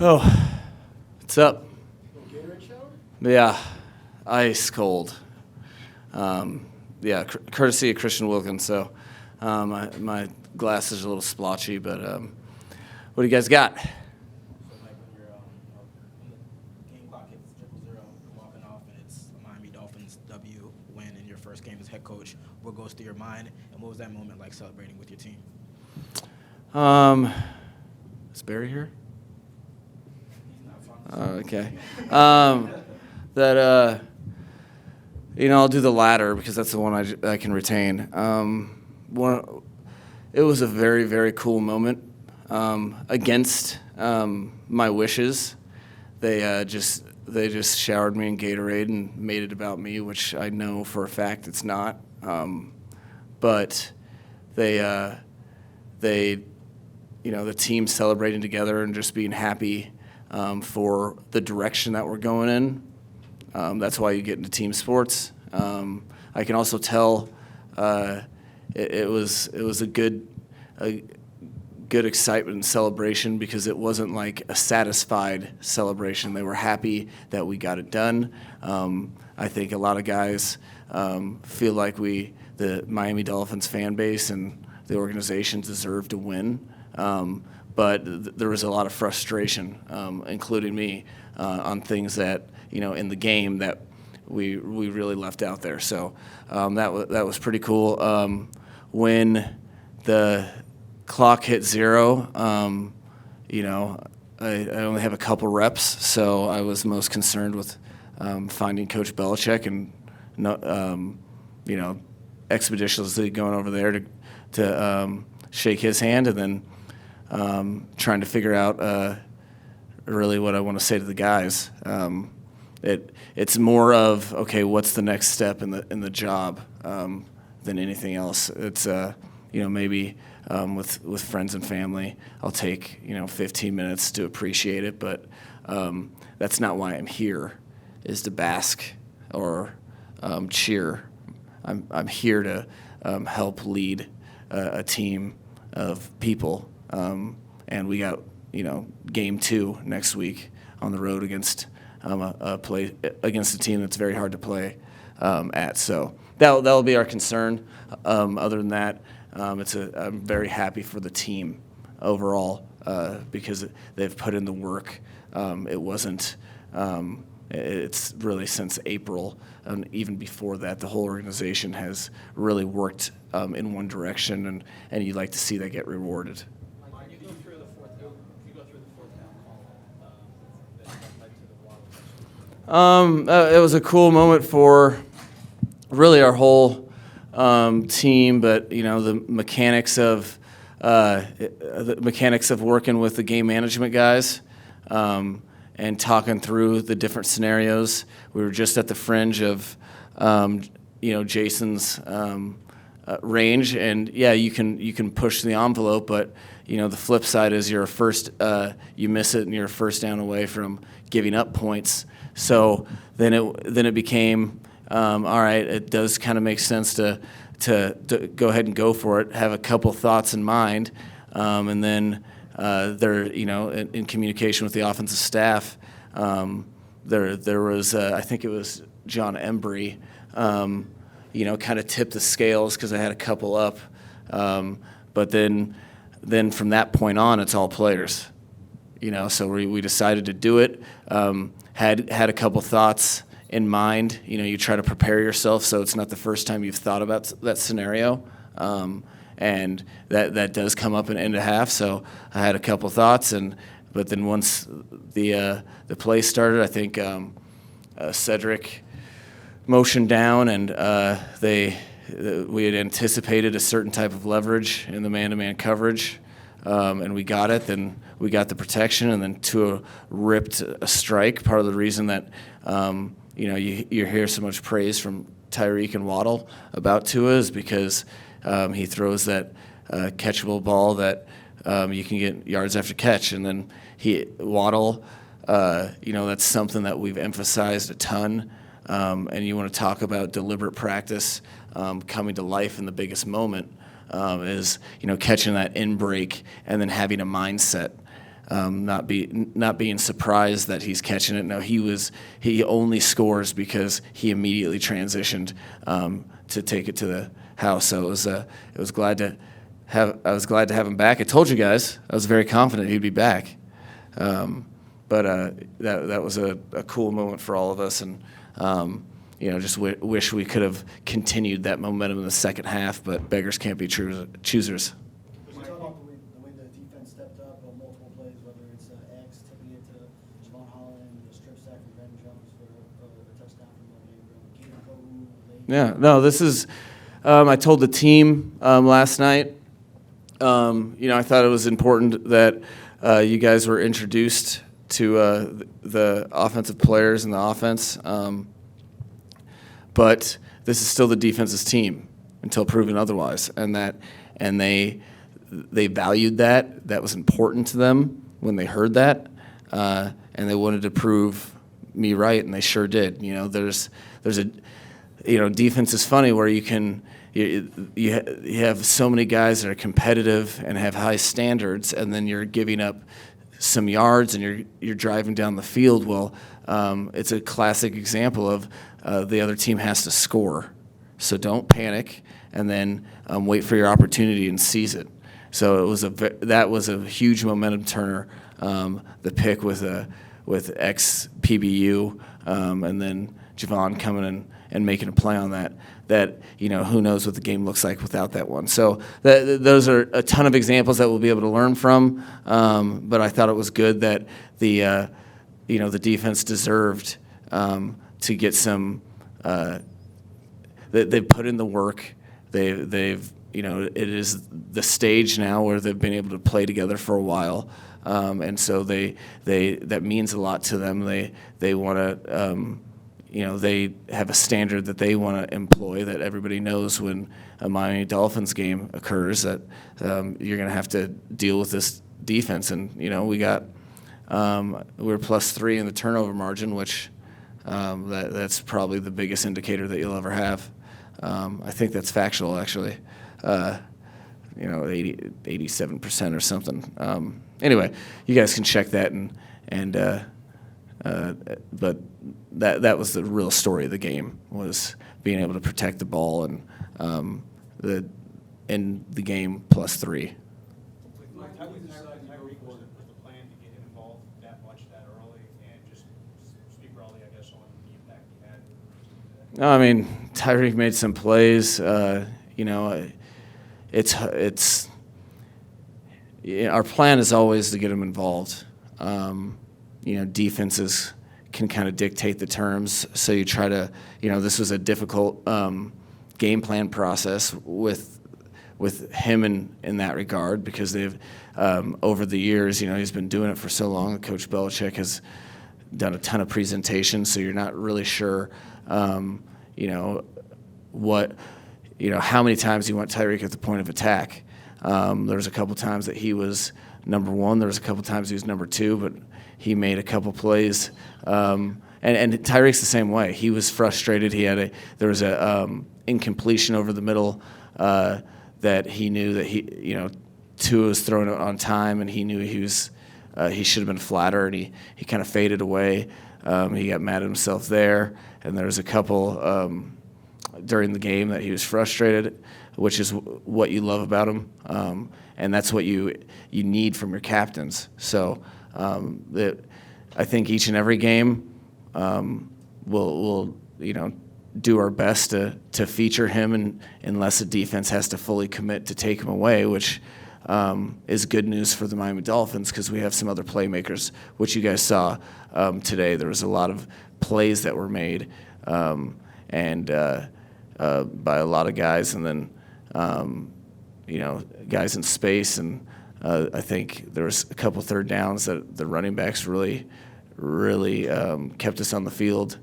Oh, what's up? Gatorade shower? Yeah, ice cold. Courtesy of Christian Wilkins. So my glass is a little splotchy, but what do you guys got? So like when you're when the game clock hits 0-0, you're walking off and it's a Miami Dolphins W win in your first game as head coach, what goes through your mind, and what was that moment like celebrating with your team? Is Barry here? He's not fun. Okay. I'll do the latter because that's the one I can retain. It was a very, very cool moment. Against my wishes, they just showered me in Gatorade and made it about me, which I know for a fact it's not. But the team celebrating together and just being happy for the direction that we're going in. That's why you get into team sports. I can also tell it was a good excitement and celebration because it wasn't like a satisfied celebration. They were happy that we got it done. I think a lot of guys feel like the Miami Dolphins fan base and the organization deserve to win. But there was a lot of frustration, including me, on things that, in the game that we really left out there. So that was pretty cool. When the clock hit 0, I only have a couple reps, so I was most concerned with finding Coach Belichick and expeditiously going over there to shake his hand, and then trying to figure out really what I want to say to the guys. It's more of, okay, what's the next step in the job than anything else. It's maybe with friends and family, I'll take 15 minutes to appreciate it, but that's not why I'm here, is to bask or cheer. I'm here to help lead a team of people, and we got game 2 next week on the road against a team that's very hard to play at. So that'll be our concern. Other than that, I'm very happy for the team overall because they've put in the work. It wasn't. It's really since April, and even before that, the whole organization has really worked in one direction, and you'd like to see that get rewarded. When you go through the fourth down call, that led to the waddle. It was a cool moment for really our whole team, but the mechanics of working with the game management guys. And talking through the different scenarios. We were just at the fringe of, Jason's range, and yeah, you can push the envelope, but the flip side is you miss it, and you're first down away from giving up points. So then it became, all right, it does kind of make sense to go ahead and go for it. Have a couple thoughts in mind, and then. They're, in communication with the offensive staff. There was, I think it was John Embry, kind of tipped the scales because I had a couple up. But then from that point on, it's all players. So we decided to do it. Had a couple thoughts in mind. You try to prepare yourself so it's not the first time you've thought about that scenario. And that does come up in end of half. So I had a couple thoughts, but then once the play started, I think Cedric motioned down, and we had anticipated a certain type of leverage in the man-to-man coverage, and we got it. Then we got the protection, and then Tua ripped a strike. Part of the reason that you hear so much praise from Tyreek and Waddle about Tua is because he throws that catchable ball that you can get yards after catch, and then Waddle. That's something that we've emphasized a ton. And you want to talk about deliberate practice coming to life in the biggest moment is catching that in break and then having a mindset not being surprised that he's catching it. No, he only scores because he immediately transitioned to take it to the house. So I was glad to have him back. I told you guys I was very confident he'd be back. But that was a cool moment for all of us, and just wish we could have continued that momentum in the second half. But beggars can't be choosers. Talk about the way the defense stepped up on multiple plays, whether it's X tipping it to Javon Holland, the strip sack from Ben Jones for a touchdown from Gatorade. Yeah, no, this is. I told the team last night. I thought it was important that you guys were introduced to the offensive players in the offense, but this is still the defense's team until proven otherwise, and they valued that. That was important to them when they heard that, and they wanted to prove me right, and they sure did. There's a defense is funny where you have so many guys that are competitive and have high standards, and then you're giving up some yards and you're driving down the field. Well, it's a classic example of the other team has to score, so don't panic, and then wait for your opportunity and seize it. So that was a huge momentum turner. The pick with ex PBU, and then Javon coming in and making a play on that. Who knows what the game looks like without that one. So those are a ton of examples that we'll be able to learn from. But I thought it was good that the defense deserved to get some. They put in the work. They've it is the stage now where they've been able to play together for a while, and so that means a lot to them. They want to. They have a standard that they want to employ that everybody knows when a Miami Dolphins game occurs that you're going to have to deal with this defense. And, we're +3 in the turnover margin, which that's probably the biggest indicator that you'll ever have. I think that's factual, actually. 87% or something. Anyway, you guys can check that but that was the real story of the game, was being able to protect the ball and in the game +3. How did you decide Tyreek was the plan to get him involved that much that early, and just speak broadly, I guess, on the impact he had? No, I mean, Tyreek made some plays. Our plan is always to get him involved. Defenses can kind of dictate the terms, so you try to, this was a difficult game plan process with him in that regard, because they've, over the years, he's been doing it for so long. Coach Belichick has done a ton of presentations, so you're not really sure, how many times you want Tyreek at the point of attack. There's a couple times that he was number one. There was a couple times he was number two, but he made a couple plays. And Tyreek's the same way. He was frustrated. There was a incompletion over the middle that he knew that Tua was throwing it on time, and he knew he should have been flatter, and he kind of faded away. He got mad at himself there, and there was a couple during the game that he was frustrated, which is what you love about him, and that's what you need from your captains. So I think each and every game we'll do our best to feature him, and unless the defense has to fully commit to take him away, which is good news for the Miami Dolphins, because we have some other playmakers, which you guys saw today. There was a lot of plays that were made and by a lot of guys, and then guys in space, and I think there was a couple third downs that the running backs really kept us on the field.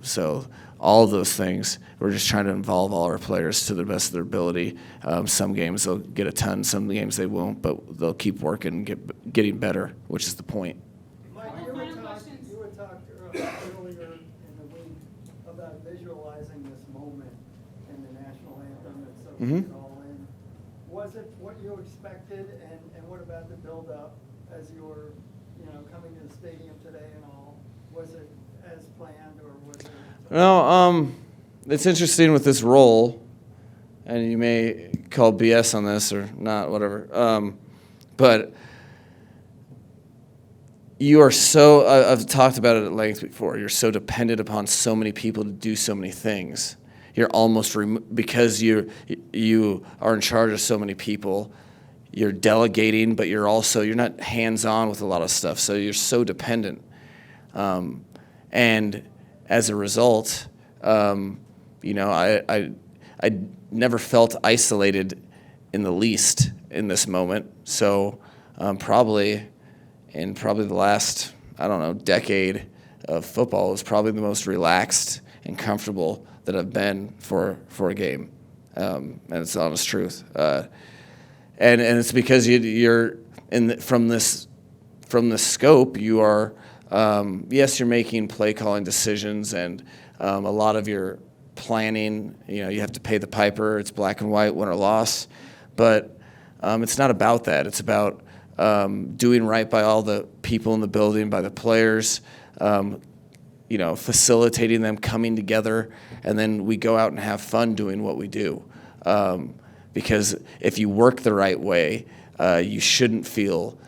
So all of those things, we're just trying to involve all our players to the best of their ability. Some games they'll get a ton, some games they won't, but they'll keep working and getting better, which is the point. Mike, you had talked earlier in the week about visualizing this moment in the national anthem and soaking it all in. Was it what you expected, and what about the build-up as you were, coming to the stadium today and all? Was it as planned, or was it? No, it's interesting with this role, and you may call BS on this or not, whatever. But you are so, I've talked about it at length before, you're so dependent upon so many people to do so many things. You're almost, because you are in charge of so many people, you're delegating, but you're not hands-on with a lot of stuff, so you're so dependent. And as a result, I never felt isolated in the least in this moment. So probably the last, decade of football was probably the most relaxed and comfortable that I've been for a game. And it's the honest truth. And it's because you're from this scope, you are, yes, you're making play calling decisions, and a lot of your planning, you have to pay the piper. It's black and white, win or loss. But it's not about that. It's about doing right by all the people in the building, by the players, facilitating them coming together, and then we go out and have fun doing what we do. Because if you work the right way, you shouldn't feel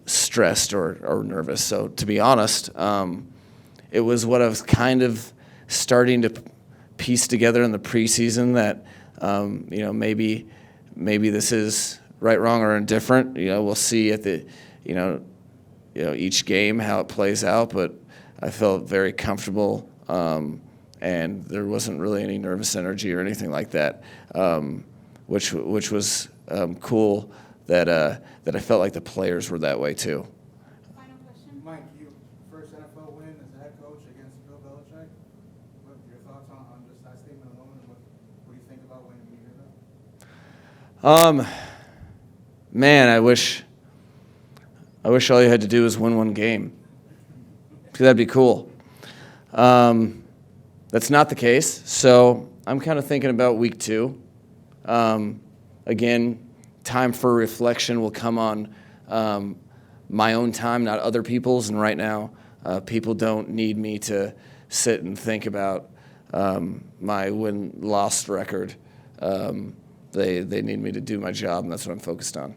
stressed or nervous. So to be honest, it was what I was kind of starting to piece together in the preseason that, maybe this is right, wrong, or indifferent. We'll see at the, each game how it plays out. But I felt very comfortable, and there wasn't really any nervous energy or anything like that, which was cool. That I felt like the players were that way too. Final question. Mike, you first NFL win as a head coach against Bill Belichick. What are your thoughts on just that statement alone, and what do you think about when you hear that? Man, I wish all you had to do was win one game. Because that'd be cool. That's not the case. So I'm kind of thinking about week 2. Again, time for reflection will come on my own time, not other people's. And right now, people don't need me to sit and think about my win-loss record. They need me to do my job, and that's what I'm focused on.